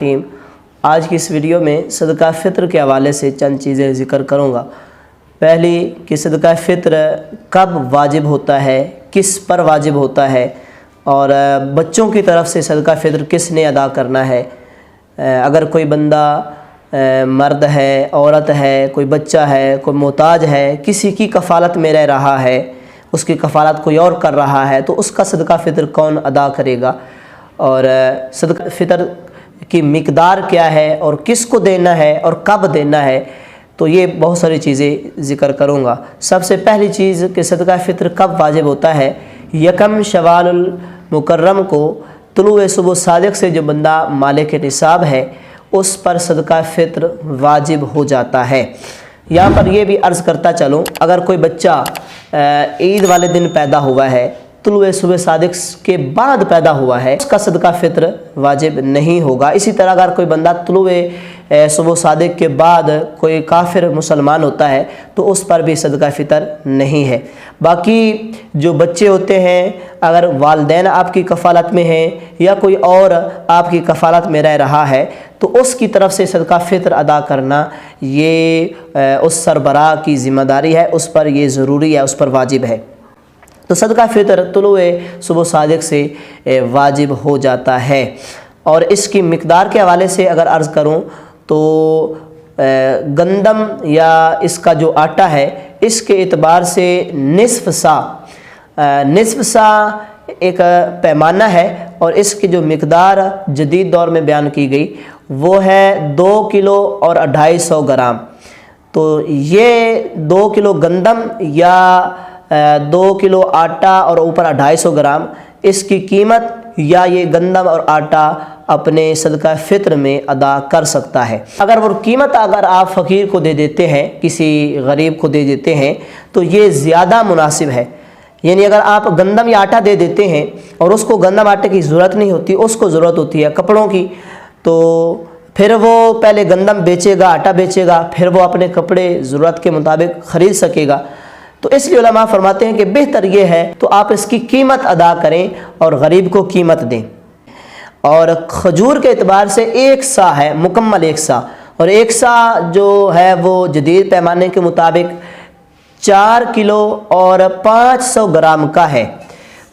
Team आज की इस वीडियो में सदका फ़ित्र के हवाले से चंद चीज़ें ज़िक्र करूँगा। पहली कि सदका फ़ित्र कब वाजिब होता है, किस पर वाजिब होता है और बच्चों की तरफ से सदका फ़ित्र किसने अदा करना है। अगर कोई बंदा मर्द है, औरत है, कोई बच्चा है, कोई मोहताज है, किसी की कफ़ालत में रह रहा है, उसकी कफ़ालत कोई और कर रहा है, तो उसका सदका फ़ित्र कौन अदा करेगा और सदका फ़ित्र की मिक़दार क्या है और किसको देना है और कब देना है, तो ये बहुत सारी चीज़ें ज़िक्र करूँगा। सबसे पहली चीज़ कि सदका फ़ित्र कब वाजिब होता है। यकम शवालुल मुकर्रम को तुलुए सुबह सादिक से जो बंदा मालिक निसाब है उस पर सदका फ़ित्र वाजिब हो जाता है। यहाँ पर यह भी अर्ज़ करता चलूँ, अगर कोई बच्चा ईद वाले दिन पैदा हुआ है, तुलुए सुबह सादिक के बाद पैदा हुआ है, उसका सदका फ़ित्र वाजिब नहीं होगा। इसी तरह अगर कोई बंदा तुलुए सुबह सादिक के बाद कोई काफिर मुसलमान होता है तो उस पर भी सदका फ़ित्र नहीं है। बाकी जो बच्चे होते हैं, अगर वालिदैन आपकी कफ़ालत में हैं या कोई और आपकी कफ़ालत में रह रहा है तो उसकी तरफ से सदका फ़ित्र अदा करना ये उस सरबराह की ज़िम्मेदारी है, उस पर ये ज़रूरी है, उस पर वाजिब है। तो सदका फ़ित्र तुलुए सुबह सादिक से वाजिब हो जाता है। और इसकी मिक़दार के हवाले से अगर अर्ज़ करूँ तो गंदम या इसका जो आटा है इसके एतबार से निसफ़ सा एक पैमाना है और इसकी जो मिक़दार जदीद दौर में बयान की गई वो है 2 किलो और 250 ग्राम। तो ये 2 किलो गंदम या 2 किलो आटा और ऊपर 250 ग्राम इसकी कीमत या ये गंदम और आटा अपने सदका फ़ित्र में अदा कर सकता है। अगर वो कीमत अगर आप फ़कीर को दे देते हैं, किसी गरीब को दे देते हैं तो ये ज़्यादा मुनासिब है। यानी अगर आप गंदम या आटा दे देते हैं और उसको गंदम आटे की ज़रूरत नहीं होती, उसको ज़रूरत होती है कपड़ों की, तो फिर वो पहले गंदम बेचेगा, आटा बेचेगा, फिर वो अपने कपड़े ज़रूरत के मुताबिक ख़रीद सकेगा। तो इसलिए उलमा फरमाते हैं कि बेहतर ये है तो आप इसकी कीमत अदा करें और गरीब को कीमत दें। और खजूर के एतबार से 1 सा है, मुकम्मल 1 सा, और 1 सा जो है वो जदीद पैमाने के मुताबिक 4 किलो और 500 ग्राम का है।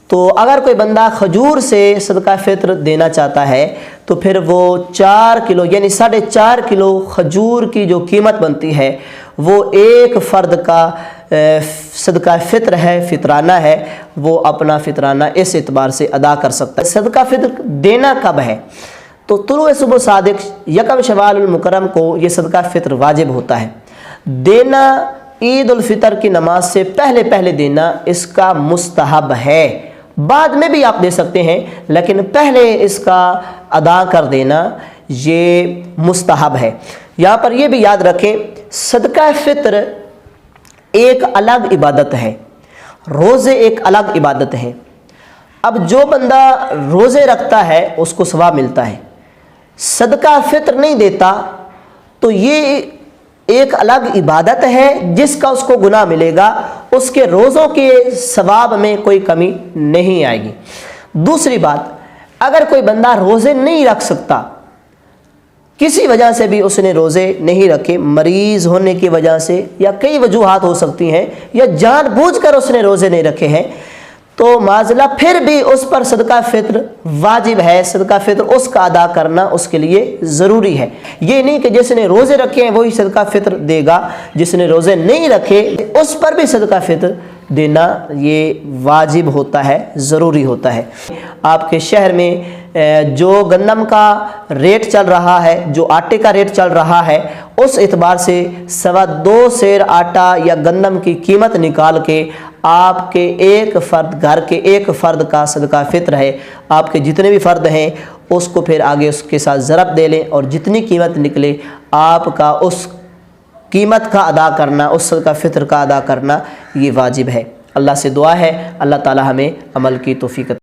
तो अगर कोई बंदा खजूर से सदका फ़ित्र देना चाहता है तो फिर वो 4 किलो यानी 4.5 किलो खजूर की जो कीमत बनती है वो एक फ़र्द का सदका फ़ित्र है, फ़ितराना है, वो अपना फ़ितराना इस एतबार से अदा कर सकता है। सदका फ़ित्र देना कब है तो तुलुए सुबह सादिक यकम शवालुल मुकर्रम को ये सदका फ़ित्र वाजिब होता है। देना ईद उल फ़ितर की नमाज से पहले देना इसका मुस्तहब है। बाद में भी आप दे सकते हैं लेकिन पहले इसका अदा कर देना ये मुस्तहब है। यहाँ पर ये भी याद रखें, सदका फ़ित्र एक अलग इबादत है, रोज़े एक अलग इबादत है। अब जो बंदा रोज़े रखता है उसको सवाब मिलता है, सदका फ़ित्र नहीं देता तो ये एक अलग इबादत है जिसका उसको गुनाह मिलेगा, उसके रोज़ों के सवाब में कोई कमी नहीं आएगी। दूसरी बात, अगर कोई बंदा रोज़े नहीं रख सकता, किसी वजह से भी उसने रोज़े नहीं रखे, मरीज़ होने की वजह से या कई वजूहात हो सकती हैं, या जानबूझकर उसने रोज़े नहीं रखे हैं, तो माज़ला फिर भी उस पर सदका फ़ित्र वाजिब है। सदका फ़ित्र उसका अदा करना उसके लिए ज़रूरी है। ये नहीं कि जिसने रोज़े रखे हैं वही सदका फ़ित्र देगा, जिसने रोज़े नहीं रखे उस पर भी सदका फ़ित्र देना ये वाजिब होता है, ज़रूरी होता है। आपके शहर में जो गंदम का रेट चल रहा है, जो आटे का रेट चल रहा है, उस एतबार से 2.25 सेर आटा या गंदम की कीमत निकाल के आपके एक फ़र्द, घर के एक फ़र्द का सदका फ़ित्र है। आपके जितने भी फ़र्द हैं उसको फिर आगे उसके साथ ज़रब दे लें और जितनी कीमत निकले आपका उस कीमत का अदा करना, उस सदका फ़ित्र का अदा करना ये वाजिब है। अल्लाह से दुआ है अल्लाह ताला हमें अमल की तौफीक